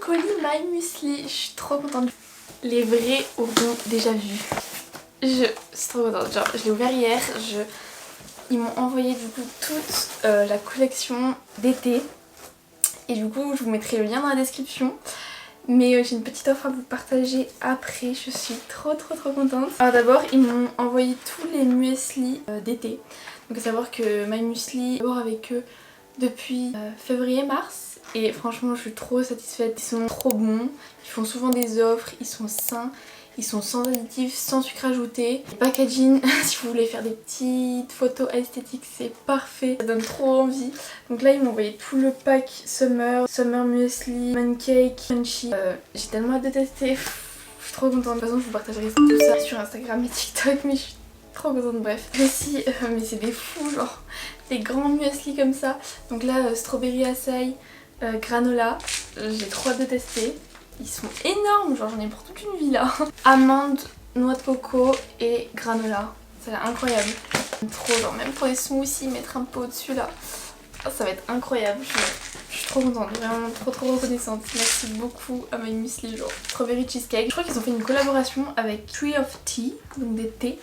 colis My Muesli. Je suis trop contente. Les vrais auront déjà vu. Je suis trop contente. Genre, je l'ai ouvert hier. Ils m'ont envoyé du coup toute la collection d'été. Et du coup, je vous mettrai le lien dans la description. Mais j'ai une petite offre à vous partager après. Je suis trop contente. Alors d'abord, ils m'ont envoyé tous les muesli d'été. Donc à savoir que My Muesli est d'abord avec eux depuis février-mars. Et franchement je suis trop satisfaite, ils sont trop bons, ils font souvent des offres, ils sont sains, ils sont sans additifs, sans sucre ajouté. Le packaging, si vous voulez faire des petites photos esthétiques, c'est parfait, ça donne trop envie. Donc là ils m'ont envoyé tout le pack Summer Muesli, Mancake, Crunchy. J'ai tellement hâte de tester, je suis trop contente. De toute façon je vous partagerai tout ça sur Instagram et TikTok, mais je suis trop contente. Bref, aussi, mais c'est des fous, genre des grands muesli comme ça. Donc là strawberry açaï, granola, j'ai trop hâte de tester. Ils sont énormes, genre j'en ai pour toute une vie là. Amandes, noix de coco et granola, ça a l'air incroyable. Trop, genre même pour les smoothies, mettre un peu au-dessus là, oh, ça va être incroyable. Je suis trop contente, vraiment trop reconnaissante. Merci beaucoup à My Muesli, genre strawberry cheesecake. Je crois qu'ils ont fait une collaboration avec Tree of Tea, donc des thés.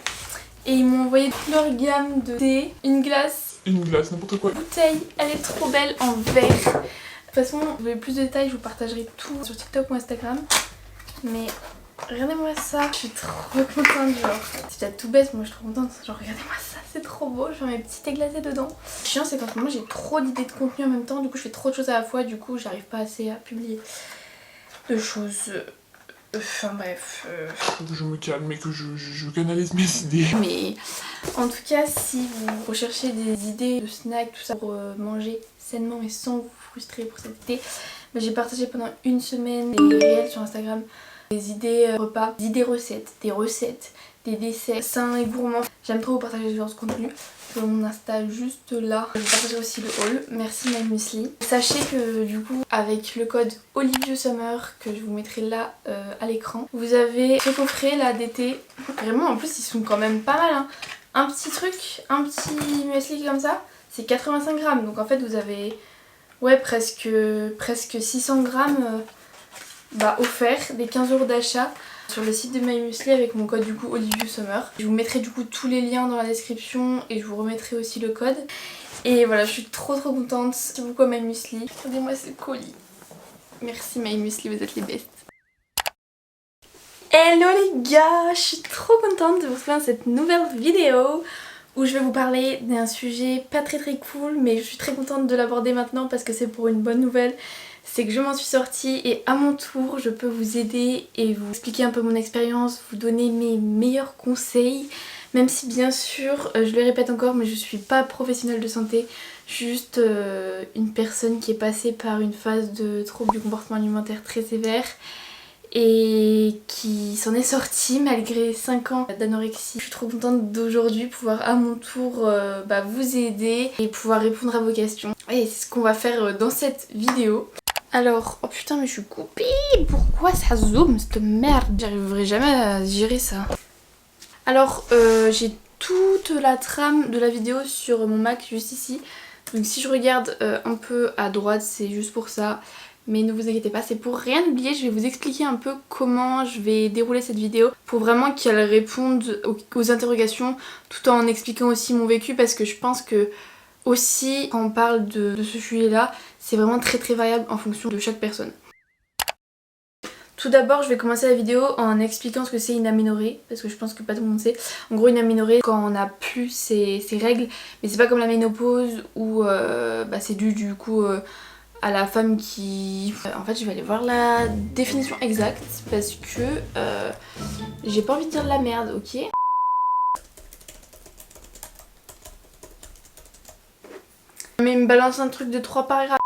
Et ils m'ont envoyé toute leur gamme de thé, une glace, n'importe quoi. Bouteille, elle est trop belle en verre. De toute façon, vous voulez plus de détails, je vous partagerai tout sur TikTok ou Instagram. Mais regardez-moi ça, je suis trop contente, genre. C'est déjà tout bête, moi je suis trop contente. Genre regardez-moi ça, c'est trop beau, je vais mettre mes petits thés glacés dedans. Le chiant c'est qu'en ce moment j'ai trop d'idées de contenu en même temps, du coup je fais trop de choses à la fois, du coup j'arrive pas assez à publier de choses. Enfin bref. Faut que je me calme et que je canalise mes idées. Mais en tout cas, si vous recherchez des idées de snacks, tout ça pour manger sainement et sans vous frustrer pour cet été, bah, j'ai partagé pendant une semaine des réels sur Instagram, des idées repas, des idées recettes, des desserts sains et gourmands. J'aime trop vous partager ce genre de contenu. Sur mon Insta juste là. Je vous partagerai aussi le haul. Merci My Muesli. Sachez que du coup avec le code OlivioSummer que je vous mettrai là à l'écran, vous avez ce coffret là d'été. Vraiment en plus ils sont quand même pas mal hein. Un petit truc, un petit muesli comme ça, c'est 85 grammes. Donc en fait vous avez ouais presque 600 grammes bah, offert des 15 € d'achat sur le site de My Muesli avec mon code du coup OlivioSummer. Je vous mettrai du coup tous les liens dans la description et je vous remettrai aussi le code. Et voilà, je suis trop contente. Merci beaucoup à My Muesli. Regardez-moi ce colis. Merci My Muesli, vous êtes les bestes. Hello les gars, je suis trop contente de vous retrouver dans cette nouvelle vidéo où je vais vous parler d'un sujet pas très cool, mais je suis très contente de l'aborder maintenant parce que c'est pour une bonne nouvelle. C'est que je m'en suis sortie et à mon tour je peux vous aider et vous expliquer un peu mon expérience, vous donner mes meilleurs conseils. Même si bien sûr, je le répète encore, mais je suis pas professionnelle de santé, juste une personne qui est passée par une phase de trouble du comportement alimentaire très sévère et qui s'en est sortie malgré 5 ans d'anorexie. Je suis trop contente d'aujourd'hui pouvoir à mon tour vous aider et pouvoir répondre à vos questions. Et c'est ce qu'on va faire dans cette vidéo. Alors, oh putain mais je suis coupée, pourquoi ça zoome cette merde? J'arriverai jamais à gérer ça. Alors j'ai toute la trame de la vidéo sur mon Mac juste ici. Donc si je regarde un peu à droite c'est juste pour ça. Mais ne vous inquiétez pas, c'est pour rien oublier, je vais vous expliquer un peu comment je vais dérouler cette vidéo pour vraiment qu'elle réponde aux interrogations tout en expliquant aussi mon vécu parce que je pense que aussi quand on parle de ce sujet là, c'est vraiment très variable en fonction de chaque personne. Tout d'abord, je vais commencer la vidéo en expliquant ce que c'est une aménorrhée, parce que je pense que pas tout le monde sait. En gros, une aménorrhée, quand on n'a plus ses règles, mais c'est pas comme la ménopause où c'est dû du coup à la femme qui... En fait, je vais aller voir la définition exacte, parce que j'ai pas envie de dire de la merde, ok? Mais il me balance un truc de 3 paragraphes.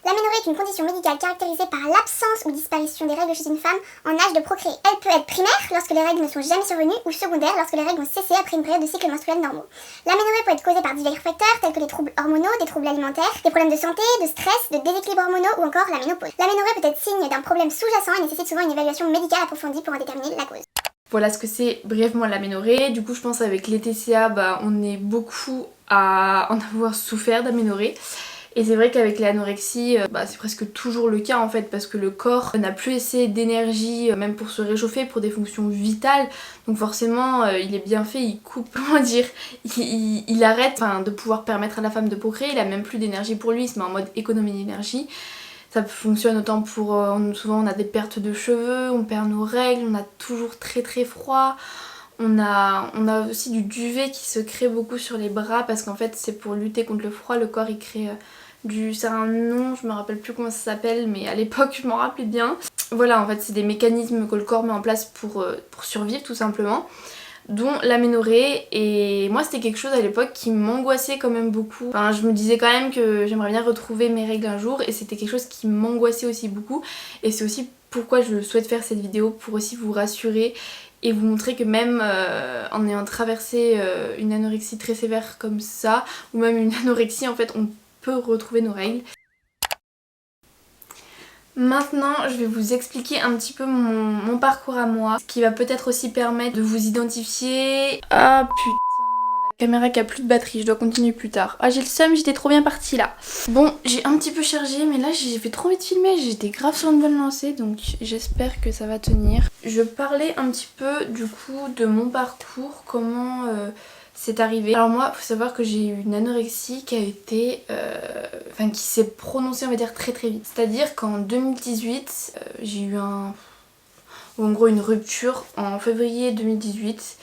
L'aménorrhée est une condition médicale caractérisée par l'absence ou disparition des règles chez une femme en âge de procréer. Elle peut être primaire lorsque les règles ne sont jamais survenues ou secondaire lorsque les règles ont cessé après une période de cycle menstruel normaux. L'aménorrhée peut être causée par divers facteurs tels que les troubles hormonaux, des troubles alimentaires, des problèmes de santé, de stress, de déséquilibre hormonaux ou encore la ménopause. L'aménorrhée peut être signe d'un problème sous-jacent et nécessite souvent une évaluation médicale approfondie pour en déterminer la cause. Voilà ce que c'est brièvement l'aménorrhée. Du coup je pense avec les TCA on est beaucoup à en avoir souffert d'aménorrhée. Et c'est vrai qu'avec l'anorexie, c'est presque toujours le cas en fait, parce que le corps n'a plus assez d'énergie, même pour se réchauffer, pour des fonctions vitales. Donc forcément, il est bien fait, il coupe, comment dire, il arrête de pouvoir permettre à la femme de procréer, il a même plus d'énergie pour lui, il se met en mode économie d'énergie. Ça fonctionne autant pour... souvent on a des pertes de cheveux, on perd nos règles, on a toujours très très froid. On a aussi du duvet qui se crée beaucoup sur les bras parce qu'en fait c'est pour lutter contre le froid. Le corps il crée c'est un nom, je me rappelle plus comment ça s'appelle, mais à l'époque je m'en rappelais bien. Voilà, en fait c'est des mécanismes que le corps met en place pour survivre tout simplement, dont l'aménorrhée. Et moi c'était quelque chose à l'époque qui m'angoissait quand même beaucoup. Enfin je me disais quand même que j'aimerais bien retrouver mes règles un jour, et c'était quelque chose qui m'angoissait aussi beaucoup. Et c'est aussi pourquoi je souhaite faire cette vidéo, pour aussi vous rassurer et vous montrer que même en ayant traversé une anorexie très sévère comme ça, ou même une anorexie, en fait on peut retrouver nos règles. Maintenant je vais vous expliquer un petit peu mon parcours à moi, ce qui va peut-être aussi permettre de vous identifier. Ah putain, la caméra qui a plus de batterie, je dois continuer plus tard. Ah j'ai le seum, j'étais trop bien partie là. Bon, j'ai un petit peu chargé, mais là j'ai fait trop envie de filmer, j'étais grave sur une bonne lancée, donc j'espère que ça va tenir. Je parlais un petit peu du coup de mon parcours, comment c'est arrivé. Alors moi, faut savoir que j'ai eu une anorexie qui a été... qui s'est prononcée on va dire très très vite. C'est-à-dire qu'en 2018, j'ai eu en gros une rupture en février 2018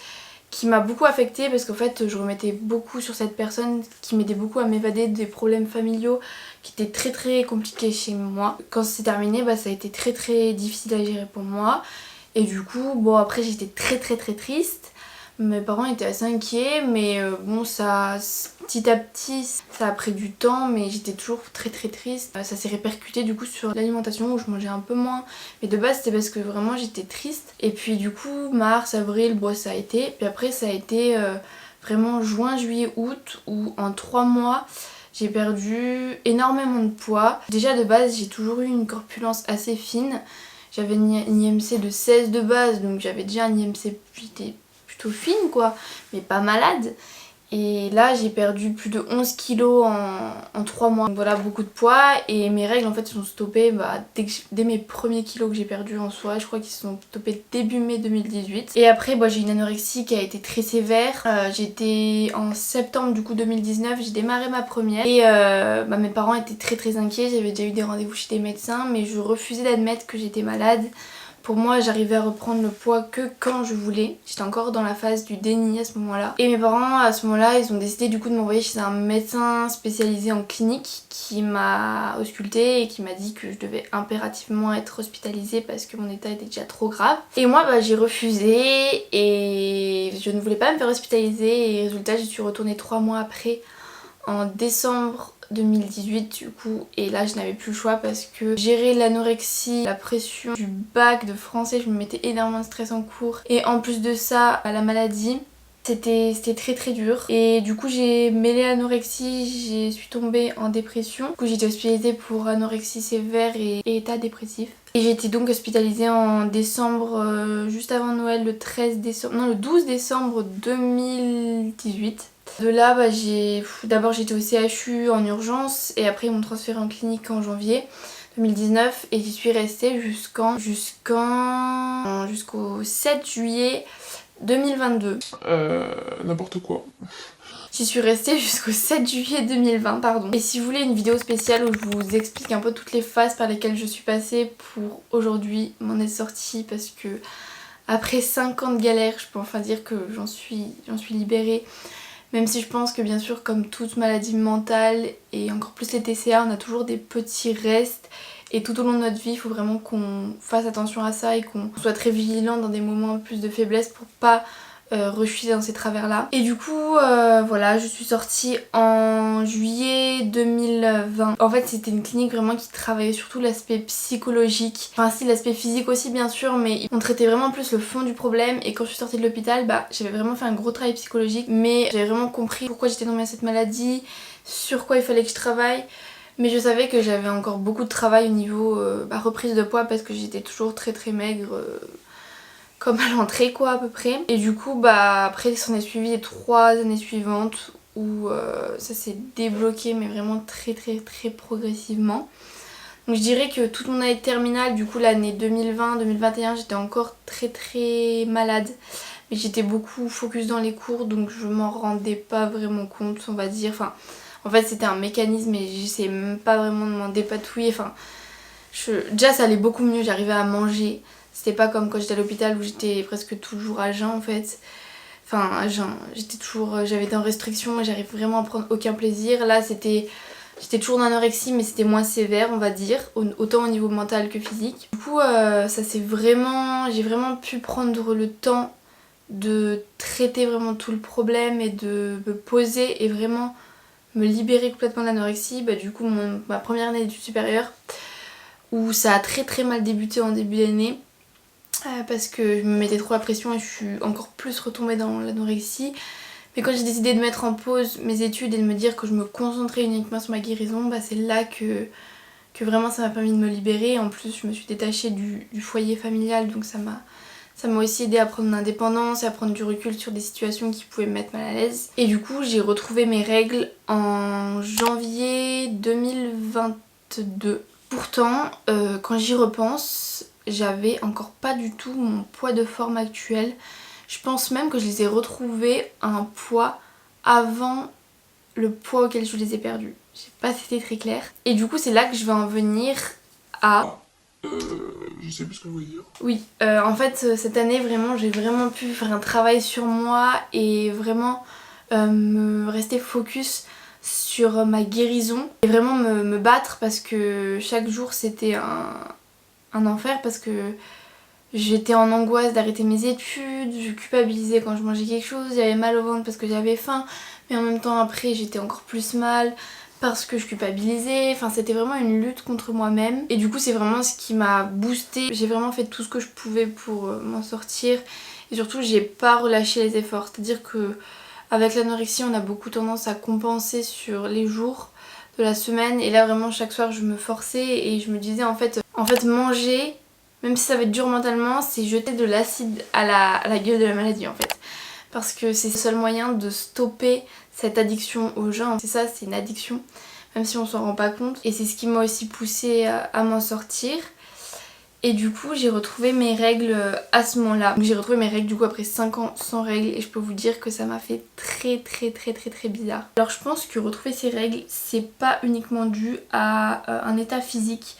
qui m'a beaucoup affectée parce qu'en fait je remettais beaucoup sur cette personne qui m'aidait beaucoup à m'évader des problèmes familiaux qui étaient très très compliqués chez moi. Quand c'est terminé, ça a été très très difficile à gérer pour moi, et du coup bon après j'étais très très très triste. Mes parents étaient assez inquiets, mais bon ça petit à petit ça a pris du temps, mais j'étais toujours très très triste. Ça s'est répercuté du coup sur l'alimentation où je mangeais un peu moins, mais de base c'était parce que vraiment j'étais triste. Et puis du coup mars, avril, ça a été, puis après ça a été vraiment juin, juillet, août, où en 3 mois j'ai perdu énormément de poids. Déjà de base j'ai toujours eu une corpulence assez fine, j'avais une IMC de 16 de base, donc j'avais déjà un IMC plutôt fine quoi, mais pas malade. Et là j'ai perdu plus de 11 kilos en 3 mois. Donc voilà, beaucoup de poids, et mes règles en fait sont stoppées dès mes premiers kilos que j'ai perdus en soi. Je crois qu'ils se sont stoppés début mai 2018. Et après j'ai une anorexie qui a été très sévère. J'étais en septembre du coup 2019, j'ai démarré ma première, et mes parents étaient très très inquiets. J'avais déjà eu des rendez-vous chez des médecins, mais je refusais d'admettre que j'étais malade. Pour moi, j'arrivais à reprendre le poids que quand je voulais. J'étais encore dans la phase du déni à ce moment-là. Et mes parents, à ce moment-là, ils ont décidé du coup de m'envoyer chez un médecin spécialisé en clinique qui m'a auscultée et qui m'a dit que je devais impérativement être hospitalisée parce que mon état était déjà trop grave. Et moi, j'ai refusé et je ne voulais pas me faire hospitaliser. Et résultat, j'y suis retournée 3 mois après, en décembre 2018 du coup, et là je n'avais plus le choix parce que gérer l'anorexie, la pression du bac de français, je me mettais énormément de stress en cours, et en plus de ça la maladie, c'était très très dur. Et du coup j'ai mêlé l'anorexie, je suis tombée en dépression. Du coup j'ai été hospitalisée pour anorexie sévère et état dépressif. Et j'ai été donc hospitalisée en décembre, juste avant Noël, le 12 décembre 2018. De là, d'abord j'étais au CHU en urgence, et après ils m'ont transférée en clinique en janvier 2019, et j'y suis restée jusqu'au 7 juillet 2022. N'importe quoi. J'y suis restée jusqu'au 7 juillet 2020, pardon. Et si vous voulez une vidéo spéciale où je vous explique un peu toutes les phases par lesquelles je suis passée pour aujourd'hui m'en être sortie, parce que après 5 ans de galère, je peux enfin dire que j'en suis libérée. Même si je pense que bien sûr, comme toute maladie mentale, et encore plus les TCA, on a toujours des petits restes. Et tout au long de notre vie, il faut vraiment qu'on fasse attention à ça et qu'on soit très vigilant dans des moments plus de faiblesse pour pas rechuter dans ces travers-là. Et du coup, voilà, je suis sortie en juillet 2020. En fait, c'était une clinique vraiment qui travaillait surtout l'aspect psychologique. Enfin si, l'aspect physique aussi bien sûr, mais on traitait vraiment plus le fond du problème. Et quand je suis sortie de l'hôpital, j'avais vraiment fait un gros travail psychologique, mais j'avais vraiment compris pourquoi j'étais tombée à cette maladie, sur quoi il fallait que je travaille. Mais je savais que j'avais encore beaucoup de travail au niveau reprise de poids, parce que j'étais toujours très très maigre, comme à l'entrée quoi à peu près. Et du coup après s'en est suivi les 3 années suivantes où ça s'est débloqué mais vraiment très progressivement. Donc je dirais que toute mon année de terminale, du coup l'année 2020-2021, j'étais encore très malade. Mais j'étais beaucoup focus dans les cours, donc je m'en rendais pas vraiment compte, on va dire. Enfin, en fait c'était un mécanisme et j'essayais même pas vraiment de m'en dépatouiller. Enfin, déjà ça allait beaucoup mieux, j'arrivais à manger. C'était pas comme quand j'étais à l'hôpital où j'étais presque toujours à jeun en fait. Enfin à jeun, j'avais des restrictions et j'arrivais vraiment à prendre aucun plaisir. Là j'étais toujours en anorexie mais c'était moins sévère on va dire, autant au niveau mental que physique. Du coup j'ai vraiment pu prendre le temps de traiter vraiment tout le problème et de me poser et vraiment me libérer complètement de l'anorexie. Du coup ma première année d'études supérieures où ça a très mal débuté en début d'année parce que je me mettais trop la pression et je suis encore plus retombée dans l'anorexie. Mais quand j'ai décidé de mettre en pause mes études et de me dire que je me concentrais uniquement sur ma guérison, c'est là que vraiment ça m'a permis de me libérer. En plus je me suis détachée du foyer familial, donc ça m'a aussi aidé à prendre mon indépendance et à prendre du recul sur des situations qui pouvaient me mettre mal à l'aise. Et du coup j'ai retrouvé mes règles en janvier 2022. Pourtant quand j'y repense, j'avais encore pas du tout mon poids de forme actuel. Je pense même que je les ai retrouvés à un poids avant le poids auquel je les ai perdus. Je sais pas si c'était très clair. Et du coup c'est là que je vais en venir à... Je sais plus ce que je voulais dire. Oui, en fait cette année vraiment j'ai vraiment pu faire un travail sur moi et vraiment me rester focus sur ma guérison et vraiment me battre parce que chaque jour c'était un enfer parce que j'étais en angoisse d'arrêter mes études, je culpabilisais quand je mangeais quelque chose, j'avais mal au ventre parce que j'avais faim, mais en même temps après j'étais encore plus mal parce que je culpabilisais, enfin c'était vraiment une lutte contre moi-même et du coup c'est vraiment ce qui m'a boostée. J'ai vraiment fait tout ce que je pouvais pour m'en sortir et surtout j'ai pas relâché les efforts, c'est-à-dire que avec l'anorexie on a beaucoup tendance à compenser sur les jours de la semaine et là vraiment chaque soir je me forçais et je me disais en fait manger, même si ça va être dur mentalement, c'est jeter de l'acide à la gueule de la maladie en fait. Parce que c'est le seul moyen de stopper cette addiction au jeûne. C'est ça, c'est une addiction, même si on s'en rend pas compte. Et c'est ce qui m'a aussi poussée à m'en sortir. Et du coup j'ai retrouvé mes règles à ce moment-là. Donc j'ai retrouvé mes règles du coup après 5 ans sans règles et je peux vous dire que ça m'a fait très bizarre. Alors je pense que retrouver ces règles c'est pas uniquement dû à un état physique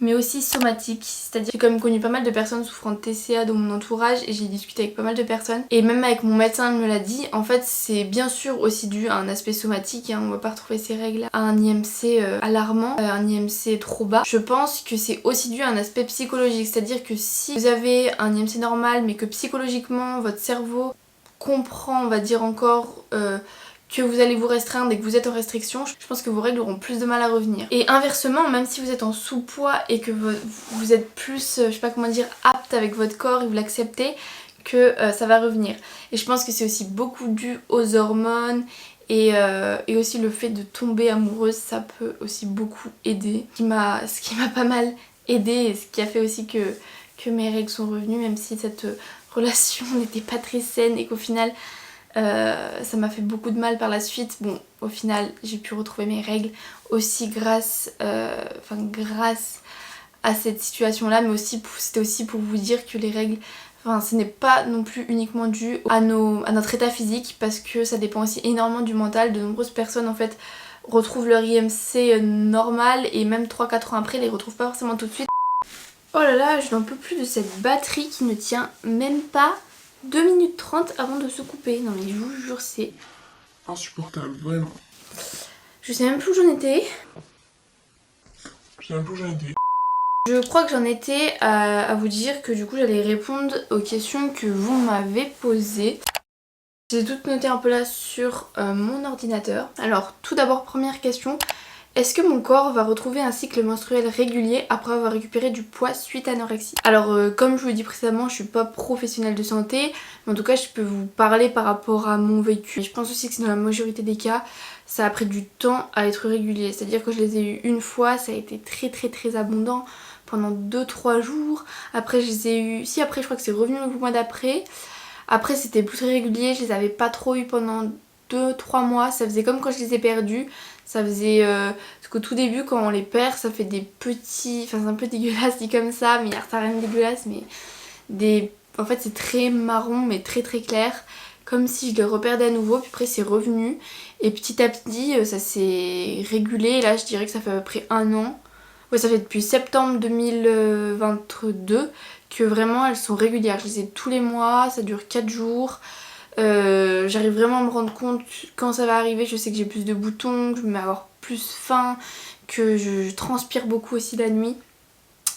mais aussi somatique, c'est-à-dire j'ai quand même connu pas mal de personnes souffrant de TCA dans mon entourage et j'ai discuté avec pas mal de personnes et même avec mon médecin il me l'a dit, en fait c'est bien sûr aussi dû à un aspect somatique, on va pas retrouver ces règles à un IMC alarmant, un IMC trop bas. Je pense que c'est aussi dû à un aspect psychologique, c'est-à-dire que si vous avez un IMC normal mais que psychologiquement votre cerveau comprend on va dire encore que vous allez vous restreindre et que vous êtes en restriction, je pense que vos règles auront plus de mal à revenir. Et inversement, même si vous êtes en sous-poids et que vous êtes plus, je sais pas comment dire, apte avec votre corps et vous l'acceptez, que ça va revenir. Et je pense que c'est aussi beaucoup dû aux hormones et aussi le fait de tomber amoureuse, ça peut aussi beaucoup aider. Ce qui m'a pas mal aidé et ce qui a fait aussi que mes règles sont revenues, même si cette relation n'était pas très saine et qu'au final ça m'a fait beaucoup de mal par la suite. Bon, au final j'ai pu retrouver mes règles aussi grâce à cette situation là, mais aussi c'était aussi pour vous dire que les règles, ce n'est pas non plus uniquement dû à notre état physique parce que ça dépend aussi énormément du mental. De nombreuses personnes en fait retrouvent leur IMC normal et même 3-4 ans après les retrouvent pas forcément tout de suite. Oh là là, je n'en peux plus de cette batterie qui ne tient même pas 2 minutes 30 avant de se couper. Non mais je vous jure c'est insupportable, vraiment. Je sais même plus où j'en étais. Je sais même plus où j'en étais. Je crois que j'en étais à vous dire que du coup j'allais répondre aux questions que vous m'avez posées. J'ai toutes noté un peu là sur mon ordinateur. Alors tout d'abord première question. Est-ce que mon corps va retrouver un cycle menstruel régulier après avoir récupéré du poids suite à l'anorexie? Alors comme je vous l'ai dit précédemment, je suis pas professionnelle de santé, mais en tout cas je peux vous parler par rapport à mon vécu. Je pense aussi que c'est dans la majorité des cas, ça a pris du temps à être régulier. C'est-à-dire que je les ai eu une fois, ça a été très abondant pendant 2-3 jours. Après je les ai eu... Si après je crois que c'est revenu le mois d'après. Après c'était plus très régulier, je les avais pas trop eu pendant 2-3 mois, ça faisait comme quand je les ai perdus. Ça faisait... parce qu'au tout début quand on les perd ça fait des petits... Enfin c'est un peu dégueulasse dit comme ça, mais ça rien de dégueulasse, mais des... En fait c'est très marron mais très très clair. Comme si je les reperdais à nouveau, puis après c'est revenu. Et petit à petit ça s'est régulé. Et là je dirais que ça fait à peu près 1 an. Ouais, ça fait depuis septembre 2022 que vraiment elles sont régulières. Je les ai tous les mois, ça dure 4 jours. J'arrive vraiment à me rendre compte quand ça va arriver. Je sais que j'ai plus de boutons, que je vais avoir plus faim, que je transpire beaucoup aussi la nuit.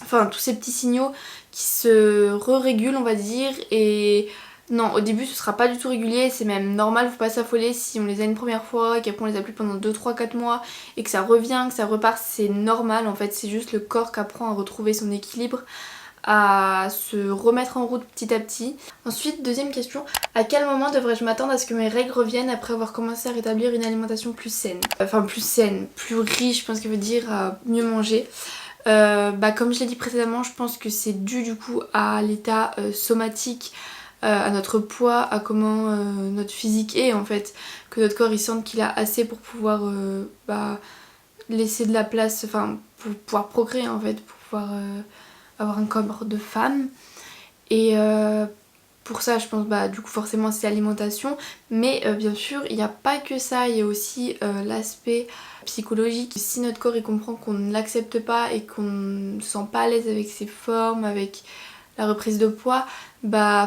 Enfin tous ces petits signaux qui se régulent on va dire. Et non, au début ce sera pas du tout régulier, c'est même normal, faut pas s'affoler si on les a une première fois, qu'après on les a plus pendant 2, 3, 4 mois et que ça revient, que ça repart, c'est normal en fait, c'est juste le corps qui apprend à retrouver son équilibre, à se remettre en route petit à petit. Ensuite, deuxième question, à quel moment devrais-je m'attendre à ce que mes règles reviennent après avoir commencé à rétablir une alimentation plus saine? Enfin plus saine, plus riche, je pense qu'elle veut dire à mieux manger. Comme je l'ai dit précédemment, je pense que c'est dû du coup à l'état somatique, à notre poids, à comment notre physique est en fait, que notre corps il sente qu'il a assez pour pouvoir laisser de la place, enfin pour pouvoir procréer en fait, pour pouvoir avoir un corps de femme. Et pour ça je pense du coup forcément c'est l'alimentation, mais bien sûr il n'y a pas que ça, il y a aussi l'aspect psychologique. Si notre corps il comprend qu'on ne l'accepte pas et qu'on ne se sent pas à l'aise avec ses formes, avec la reprise de poids,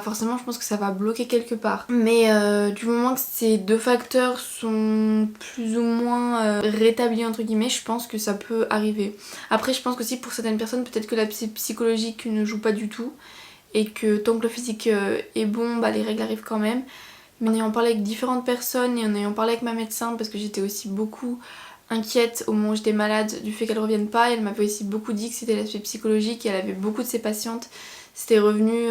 forcément je pense que ça va bloquer quelque part. Mais du moment que ces deux facteurs sont plus ou moins rétablis entre guillemets, je pense que ça peut arriver. Après je pense qu'aussi pour certaines personnes peut-être que la psychologique ne joue pas du tout et que tant que le physique est bon, les règles arrivent quand même. Mais en ayant parlé avec différentes personnes et en ayant parlé avec ma médecin, parce que j'étais aussi beaucoup inquiète au moment où j'étais malade du fait qu'elle revienne pas, elle m'avait aussi beaucoup dit que c'était l'aspect psychologique et elle avait beaucoup de ses patientes, c'était revenu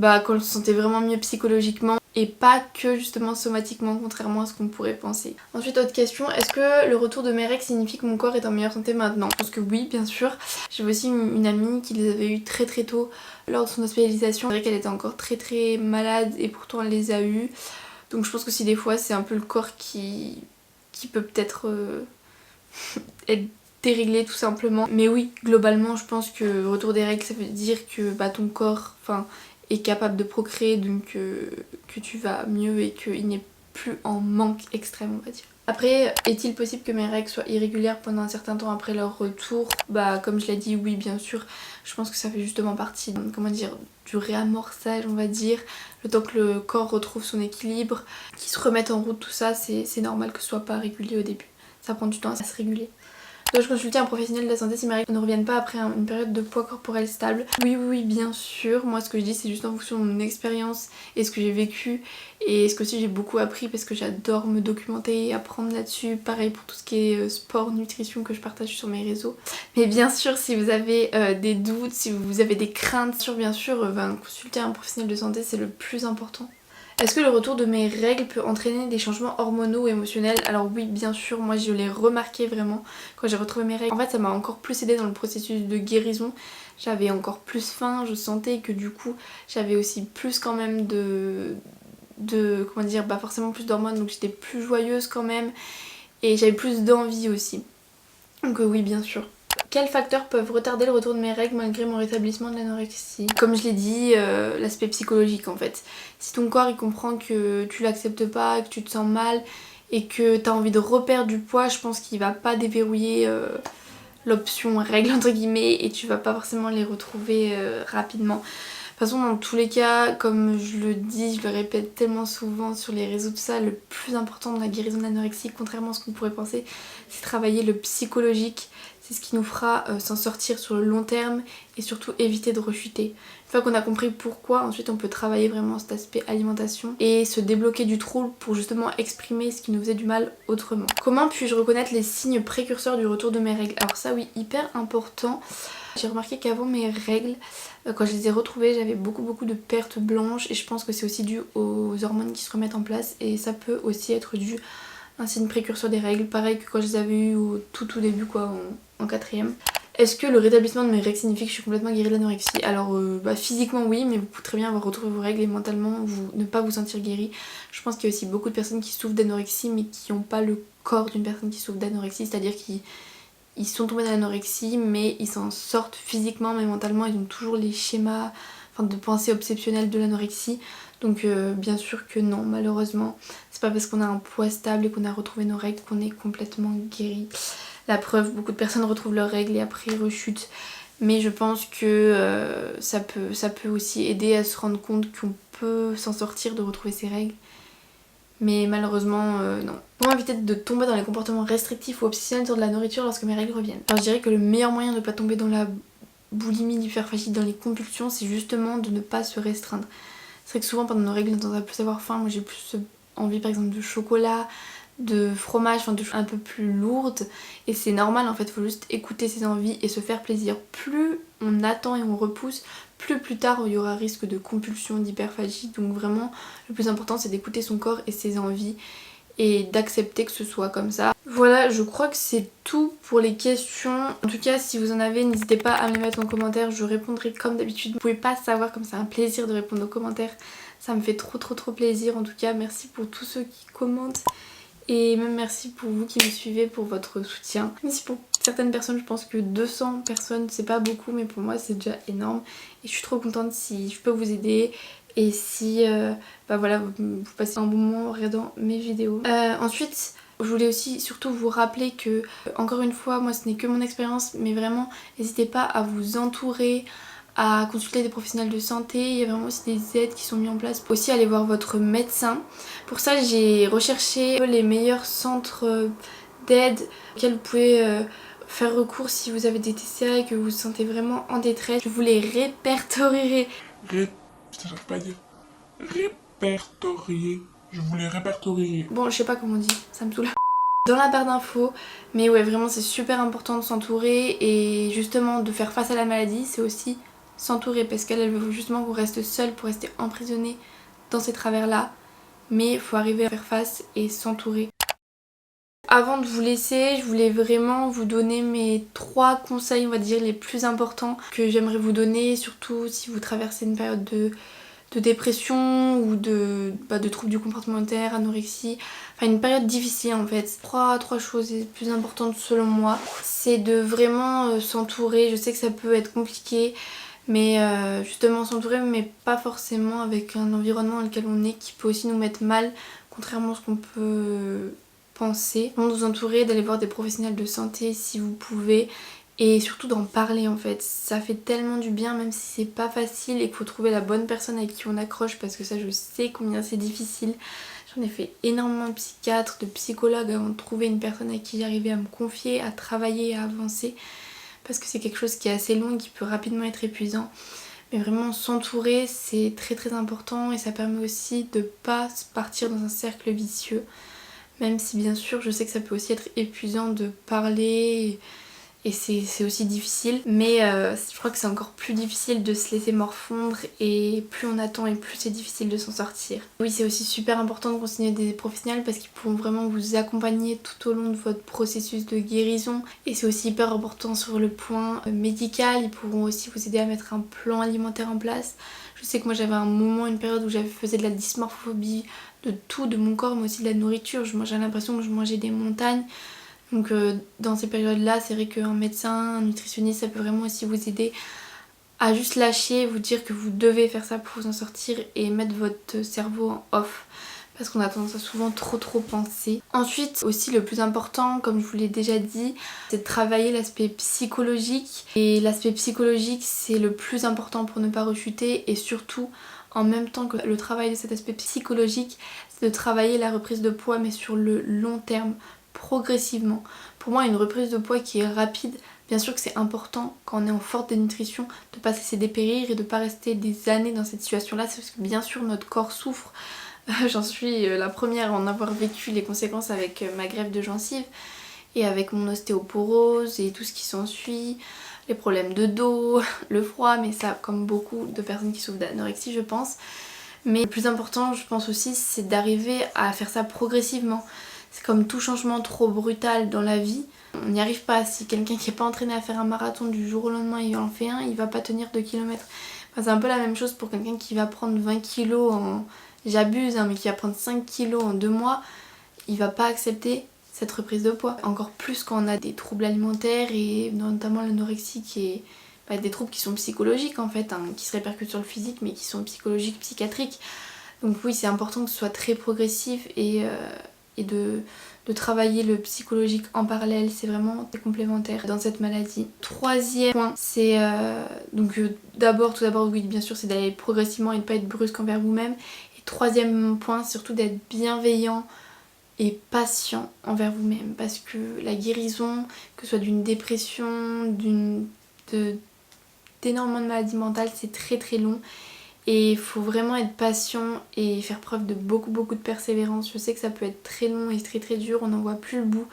quand elle se sentait vraiment mieux psychologiquement et pas que justement somatiquement, contrairement à ce qu'on pourrait penser. Ensuite, autre question, est-ce que le retour de mes règles signifie que mon corps est en meilleure santé maintenant? Je pense que oui, bien sûr. J'ai aussi une amie qui les avait eu très très tôt lors de son hospitalisation. C'est vrai qu'elle était encore très très malade et pourtant elle les a eu. Donc je pense que si des fois c'est un peu le corps qui peut peut-être être déréglé tout simplement. Mais oui, globalement je pense que le retour des règles ça veut dire que ton corps est capable de procréer, donc que tu vas mieux et qu'il n'est plus en manque extrême on va dire. Après, est-il possible que mes règles soient irrégulières pendant un certain temps après leur retour? Comme je l'ai dit, oui bien sûr. Je pense que ça fait justement partie, du réamorçage on va dire. Le temps que le corps retrouve son équilibre, qu'il se remette en route, tout ça, c'est normal que ce soit pas régulier au début. Ça prend du temps à se réguler. Dois-je consulter un professionnel de la santé si mes règles ne reviennent pas après une période de poids corporel stable? Oui, bien sûr. Moi, ce que je dis, c'est juste en fonction de mon expérience et ce que j'ai vécu. Et ce que aussi j'ai beaucoup appris parce que j'adore me documenter et apprendre là-dessus. Pareil pour tout ce qui est sport, nutrition que je partage sur mes réseaux. Mais bien sûr, si vous avez des doutes, si vous avez des craintes, bien sûr, consulter un professionnel de santé, c'est le plus important. Est-ce que le retour de mes règles peut entraîner des changements hormonaux ou émotionnels? Alors oui, bien sûr, moi je l'ai remarqué vraiment quand j'ai retrouvé mes règles. En fait ça m'a encore plus aidé dans le processus de guérison. J'avais encore plus faim, je sentais que du coup j'avais aussi plus quand même forcément plus d'hormones, donc j'étais plus joyeuse quand même. Et j'avais plus d'envie aussi. Donc oui, bien sûr. Quels facteurs peuvent retarder le retour de mes règles malgré mon rétablissement de l'anorexie? Comme je l'ai dit, l'aspect psychologique en fait. Si ton corps il comprend que tu l'acceptes pas, que tu te sens mal et que t'as envie de reperdre du poids, je pense qu'il va pas déverrouiller l'option règles entre guillemets et tu vas pas forcément les retrouver rapidement. De toute façon dans tous les cas, comme je le dis, je le répète tellement souvent sur les réseaux, tout ça, le plus important dans la guérison de l'anorexie, contrairement à ce qu'on pourrait penser, c'est travailler le psychologique. C'est ce qui nous fera s'en sortir sur le long terme et surtout éviter de rechuter. Une fois qu'on a compris pourquoi, ensuite on peut travailler vraiment cet aspect alimentation et se débloquer du trouble pour justement exprimer ce qui nous faisait du mal autrement. Comment puis-je reconnaître les signes précurseurs du retour de mes règles? Alors ça oui, hyper important. J'ai remarqué qu'avant mes règles, quand je les ai retrouvées, j'avais beaucoup de pertes blanches et je pense que c'est aussi dû aux hormones qui se remettent en place et ça peut aussi être dû à un signe précurseur des règles, pareil que quand je les avais eues au tout début en 4ème. Est-ce que le rétablissement de mes règles signifie que je suis complètement guérie de l'anorexie? Alors physiquement oui, mais vous pouvez très bien avoir retrouvé vos règles et mentalement ne pas vous sentir guérie. Je pense qu'il y a aussi beaucoup de personnes qui souffrent d'anorexie mais qui n'ont pas le corps d'une personne qui souffre d'anorexie, c'est-à-dire qu'ils sont tombés dans l'anorexie mais ils s'en sortent physiquement mais mentalement ils ont toujours les schémas de pensée obsessionnelle de l'anorexie. Donc bien sûr que non, malheureusement c'est pas parce qu'on a un poids stable et qu'on a retrouvé nos règles qu'on est complètement guéri. La preuve, beaucoup de personnes retrouvent leurs règles et après rechutent. Mais je pense que ça peut aussi aider à se rendre compte qu'on peut s'en sortir de retrouver ses règles. Mais malheureusement, non. Pour éviter de tomber dans les comportements restrictifs ou obsessionnels sur de la nourriture lorsque mes règles reviennent. Alors je dirais que le meilleur moyen de ne pas tomber dans la boulimie, l'hyperphagie, dans les compulsions, c'est justement de ne pas se restreindre. C'est vrai que souvent pendant nos règles, on a tendance à plus avoir faim. Moi j'ai plus envie par exemple de chocolat, de fromage, de choses un peu plus lourdes, et c'est normal en fait, il faut juste écouter ses envies et se faire plaisir. Plus on attend et on repousse, plus tard il y aura risque de compulsion, d'hyperphagie. Donc vraiment le plus important c'est d'écouter son corps et ses envies et d'accepter que ce soit comme ça. Voilà, je crois que c'est tout pour les questions. En tout cas si vous en avez, n'hésitez pas à me les mettre en commentaire, je répondrai comme d'habitude. Vous pouvez pas savoir comme c'est un plaisir de répondre aux commentaires, ça me fait trop plaisir. En tout cas merci pour tous ceux qui commentent. Et même merci pour vous qui me suivez, pour votre soutien. Même si pour certaines personnes je pense que 200 personnes c'est pas beaucoup, mais pour moi c'est déjà énorme. Et je suis trop contente si je peux vous aider et si voilà, vous passez un bon moment en regardant mes vidéos. Ensuite je voulais aussi surtout vous rappeler que encore une fois moi ce n'est que mon expérience, mais vraiment n'hésitez pas à vous entourer, à consulter des professionnels de santé. Il y a vraiment aussi des aides qui sont mises en place. Aussi aller voir votre médecin. Pour ça j'ai recherché les meilleurs centres d'aide auxquels vous pouvez faire recours si vous avez des TCA et que vous vous sentez vraiment en détresse. Je vous les répertorierai. Putain, j'arrive pas à dire. Répertorier. Je voulais répertorier. Bon, je sais pas comment on dit, ça me saoule. Dans la barre d'infos, mais ouais, vraiment c'est super important de s'entourer et justement de faire face à la maladie, c'est aussi s'entourer parce qu'elle veut justement qu'on reste seul pour rester emprisonné dans ces travers là, mais il faut arriver à faire face et s'entourer. Avant de vous laisser, je voulais vraiment vous donner mes 3 conseils, on va dire, les plus importants que j'aimerais vous donner, surtout si vous traversez une période de dépression ou de troubles du comportement alimentaire, anorexie, enfin une période difficile en fait. Trois choses les plus importantes selon moi, c'est de vraiment s'entourer. Je sais que ça peut être compliqué, mais justement s'entourer, mais pas forcément avec un environnement dans lequel on est qui peut aussi nous mettre mal, contrairement à ce qu'on peut penser. De vous entourer, d'aller voir des professionnels de santé si vous pouvez, et surtout d'en parler en fait. Ça fait tellement du bien, même si c'est pas facile et qu'il faut trouver la bonne personne avec qui on accroche, parce que ça je sais combien c'est difficile. J'en ai fait énormément de psychiatres, de psychologues avant de trouver une personne avec qui j'arrivais à me confier, à travailler, à avancer, parce que c'est quelque chose qui est assez long et qui peut rapidement être épuisant. Mais vraiment s'entourer c'est très important, et ça permet aussi de pas partir dans un cercle vicieux, même si bien sûr je sais que ça peut aussi être épuisant de parler et c'est aussi difficile, mais je crois que c'est encore plus difficile de se laisser morfondre, et plus on attend et plus c'est difficile de s'en sortir. Oui, c'est aussi super important de consigner des professionnels parce qu'ils pourront vraiment vous accompagner tout au long de votre processus de guérison, et c'est aussi hyper important sur le point médical. Ils pourront aussi vous aider à mettre un plan alimentaire en place. Je sais que moi j'avais un moment, une période où j'avais faisais de la dysmorphobie de tout, de mon corps mais aussi de la nourriture. J'avais l'impression que je mangeais des montagnes. Donc dans ces périodes-là, c'est vrai qu'un médecin, un nutritionniste, ça peut vraiment aussi vous aider à juste lâcher, vous dire que vous devez faire ça pour vous en sortir et mettre votre cerveau en off. Parce qu'on a tendance à souvent trop penser. Ensuite, aussi le plus important, comme je vous l'ai déjà dit, c'est de travailler l'aspect psychologique. Et l'aspect psychologique, c'est le plus important pour ne pas rechuter, et surtout, en même temps que le travail de cet aspect psychologique, c'est de travailler la reprise de poids, mais sur le long terme, progressivement. Pour moi, une reprise de poids qui est rapide, bien sûr que c'est important quand on est en forte dénutrition de pas se laisser dépérir et de pas rester des années dans cette situation-là. C'est parce que bien sûr notre corps souffre. J'en suis la première à en avoir vécu les conséquences avec ma greffe de gencive et avec mon ostéoporose et tout ce qui s'ensuit, les problèmes de dos, le froid, mais ça comme beaucoup de personnes qui souffrent d'anorexie je pense. Mais le plus important je pense aussi c'est d'arriver à faire ça progressivement. C'est comme tout changement trop brutal dans la vie, On n'y arrive pas. Si quelqu'un qui n'est pas entraîné à faire un marathon du jour au lendemain il en fait un, il va pas tenir 2 km. Enfin, c'est un peu la même chose pour quelqu'un qui va prendre 20 kilos en... J'abuse, hein, mais qui va prendre 5 kilos en 2 mois, il va pas accepter cette reprise de poids. Encore plus quand on a des troubles alimentaires et notamment l'anorexie qui est des troubles qui sont psychologiques en fait, hein, qui se répercutent sur le physique mais qui sont psychologiques, psychiatriques. Donc oui, c'est important que ce soit très progressif et de travailler le psychologique en parallèle, c'est vraiment complémentaire dans cette maladie. Troisième point, c'est tout d'abord oui bien sûr c'est d'aller progressivement et de ne pas être brusque envers vous-même. Et troisième point, c'est surtout d'être bienveillant et patient envers vous-même parce que la guérison, que ce soit d'une dépression, d'énormément de maladies mentales, c'est très très long. Et il faut vraiment être patient et faire preuve de beaucoup de persévérance. Je sais que ça peut être très long et très très dur, on n'en voit plus le bout.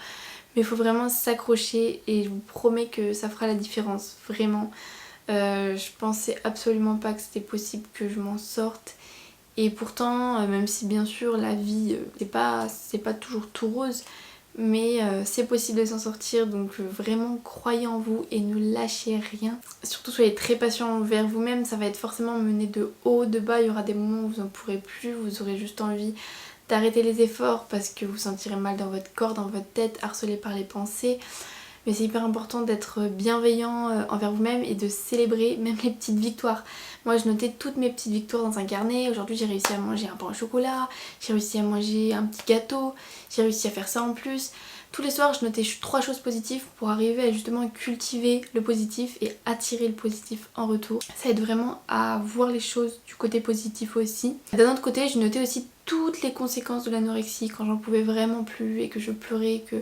Mais il faut vraiment s'accrocher et je vous promets que ça fera la différence, vraiment. Je pensais absolument pas que c'était possible que je m'en sorte. Et pourtant, même si bien sûr la vie, c'est pas toujours tout rose, mais c'est possible de s'en sortir, donc vraiment croyez en vous et ne lâchez rien. Surtout soyez très patient envers vous-même, ça va être forcément mené de haut, de bas, il y aura des moments où vous n'en pourrez plus, vous aurez juste envie d'arrêter les efforts parce que vous sentirez mal dans votre corps, dans votre tête, harcelé par les pensées. Mais c'est hyper important d'être bienveillant envers vous-même et de célébrer même les petites victoires. Moi je notais toutes mes petites victoires dans un carnet. Aujourd'hui j'ai réussi à manger un pain au chocolat, j'ai réussi à manger un petit gâteau, j'ai réussi à faire ça en plus. Tous les soirs je notais 3 choses positives pour arriver à justement cultiver le positif et attirer le positif en retour. Ça aide vraiment à voir les choses du côté positif aussi. D'un autre côté je notais aussi toutes les conséquences de l'anorexie quand j'en pouvais vraiment plus et que je pleurais, que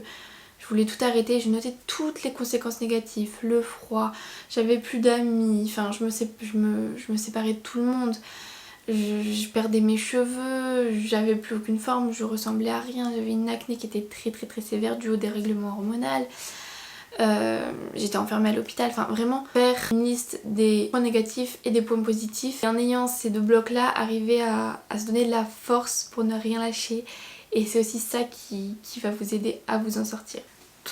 je voulais tout arrêter. Je notais toutes les conséquences négatives, le froid, j'avais plus d'amis, enfin je me séparais de tout le monde, je perdais mes cheveux, j'avais plus aucune forme, je ressemblais à rien, j'avais une acné qui était très sévère due au dérèglement hormonal. J'étais enfermée à l'hôpital, enfin vraiment faire une liste des points négatifs et des points positifs. Et en ayant ces 2 blocs là, arriver à se donner de la force pour ne rien lâcher. Et c'est aussi ça qui va vous aider à vous en sortir.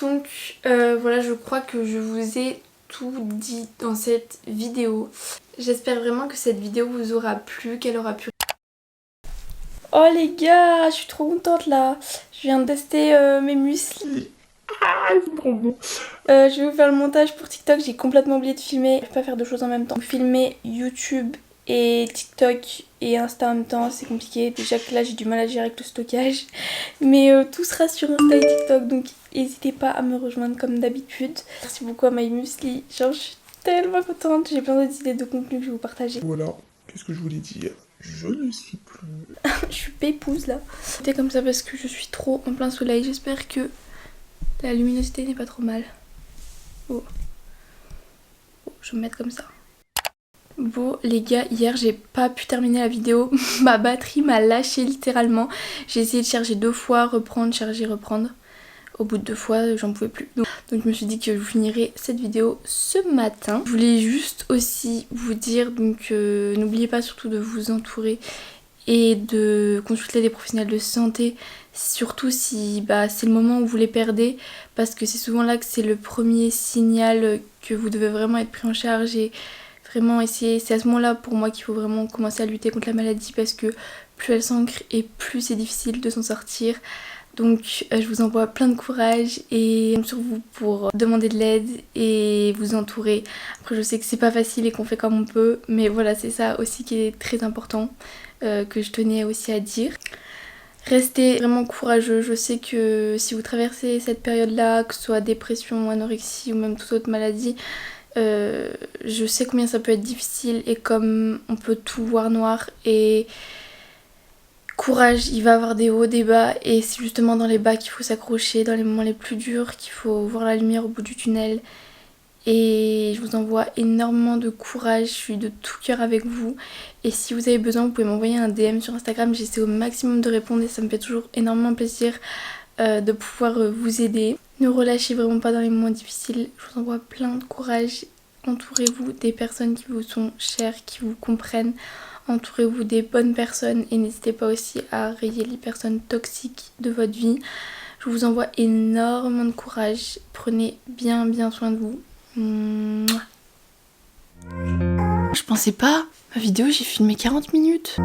Donc voilà, je crois que je vous ai tout dit dans cette vidéo. J'espère vraiment que cette vidéo vous aura plu, qu'elle aura pu... Oh les gars, je suis trop contente là. Je viens de tester mes muesli. Ah, c'est trop bon. Je vais vous faire le montage pour TikTok, j'ai complètement oublié de filmer. Je peux pas faire 2 choses en même temps. Filmer YouTube et TikTok et Insta en même temps, c'est compliqué. Déjà que là j'ai du mal à gérer avec le stockage. Mais tout sera sur Insta et TikTok, donc n'hésitez pas à me rejoindre comme d'habitude. Merci beaucoup à My Muesli, genre je suis tellement contente. J'ai plein d'autres idées de contenu que je vais vous partager. Voilà, qu'est-ce que je voulais dire? Je ne sais plus. Je suis pépouse là. C'était comme ça parce que je suis trop en plein soleil. J'espère que la luminosité n'est pas trop mal. Oh. Je vais me mettre comme ça. Bon les gars, hier j'ai pas pu terminer la vidéo. Ma batterie m'a lâché littéralement. J'ai essayé de charger 2 fois, reprendre, charger, reprendre. Au bout de 2 fois, j'en pouvais plus. Donc je me suis dit que je finirais cette vidéo ce matin. Je voulais juste aussi vous dire, donc n'oubliez pas surtout de vous entourer et de consulter des professionnels de santé, surtout si c'est le moment où vous les perdez, parce que c'est souvent là que c'est le premier signal que vous devez vraiment être pris en charge et vraiment essayer. C'est à ce moment-là pour moi qu'il faut vraiment commencer à lutter contre la maladie, parce que plus elle s'ancre et plus c'est difficile de s'en sortir. Donc je vous envoie plein de courage et je compte sur vous pour demander de l'aide et vous entourer. Après je sais que c'est pas facile et qu'on fait comme on peut, mais voilà, c'est ça aussi qui est très important, que je tenais aussi à dire. Restez vraiment courageux. Je sais que si vous traversez cette période-là, que ce soit dépression, anorexie ou même toute autre maladie, je sais combien ça peut être difficile et comme on peut tout voir noir. Et courage, il va y avoir des hauts, des bas, et c'est justement dans les bas qu'il faut s'accrocher, dans les moments les plus durs qu'il faut voir la lumière au bout du tunnel. Et je vous envoie énormément de courage, je suis de tout cœur avec vous. Et si vous avez besoin, vous pouvez m'envoyer un DM sur Instagram, j'essaie au maximum de répondre et ça me fait toujours énormément plaisir de pouvoir vous aider. Ne relâchez vraiment pas dans les moments difficiles, je vous envoie plein de courage. Entourez-vous des personnes qui vous sont chères, qui vous comprennent. Entourez-vous des bonnes personnes et n'hésitez pas aussi à rayer les personnes toxiques de votre vie. Je Je vous envoie énormément de courage. Prenez bien soin de vous. Mouah. Je pensais pas. Ma vidéo, j'ai filmé 40 minutes.